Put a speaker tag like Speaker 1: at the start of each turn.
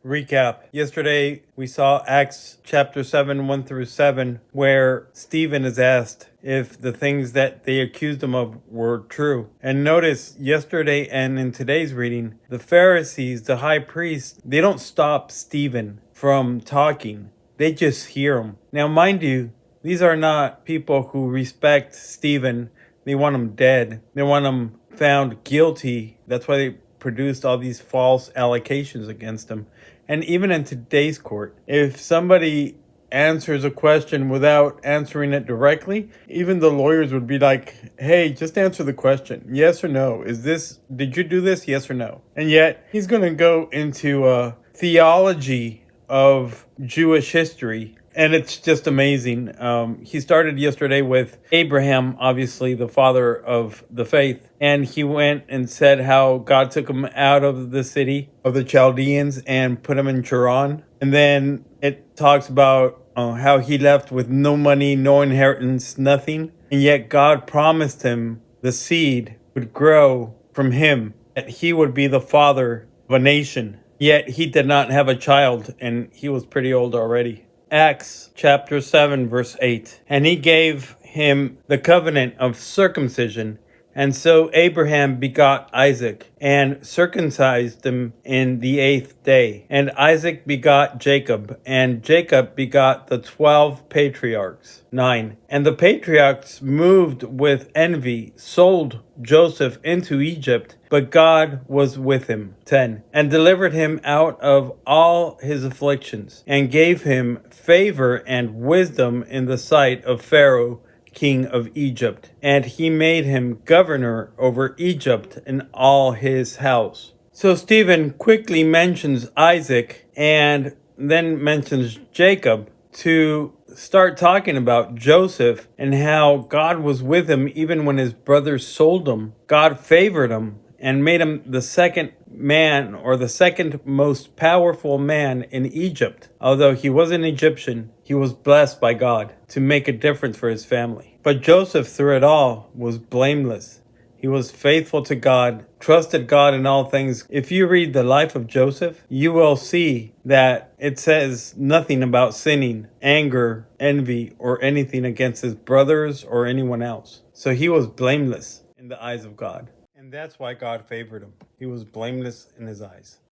Speaker 1: Recap. Yesterday, we saw Acts chapter 7, 1 through 7, where Stephen is asked if the things that they accused him of were true. And notice yesterday and in today's reading, the Pharisees, the high priest, they don't stop Stephen from talking. They just hear him. Now, mind you, these are not people who respect Stephen. They want him dead. They want him found guilty. That's why they produced all these false allegations against him. And even in today's court, if somebody answers a question without answering it directly, even the lawyers would be like, hey, just answer the question. Yes or no? Did you do this? Yes or no? And yet he's going to go into theology of Jewish history. And it's just amazing. He started yesterday with Abraham, obviously the father of the faith. And he went and said how God took him out of the city of the Chaldeans and put him in Charan. And then it talks about how he left with no money, no inheritance, nothing. And yet God promised him the seed would grow from him, that he would be the father of a nation. Yet he did not have a child, and he was pretty old already. Acts chapter 7, verse 8. And he gave him the covenant of circumcision. And so Abraham begot Isaac, and circumcised him in the 8th day. And Isaac begot Jacob, and Jacob begot the 12 patriarchs. 9. And the patriarchs, moved with envy, sold Joseph into Egypt, but God was with him. 10. And delivered him out of all his afflictions, and gave him favor and wisdom in the sight of Pharaoh, king of Egypt. And he made him governor over Egypt and all his house. So Stephen quickly mentions Isaac and then mentions Jacob to start talking about Joseph and how God was with him even when his brothers sold him. God favored him and made him the second man, or the second most powerful man in Egypt. Although he was an Egyptian, he was blessed by God to make a difference for his family. But Joseph, through it all, was blameless. He was faithful to God, trusted God in all things. If you read the life of Joseph, you will see that it says nothing about sinning, anger, envy, or anything against his brothers or anyone else. So he was blameless in the eyes of God. And that's why God favored him. He was blameless in his eyes.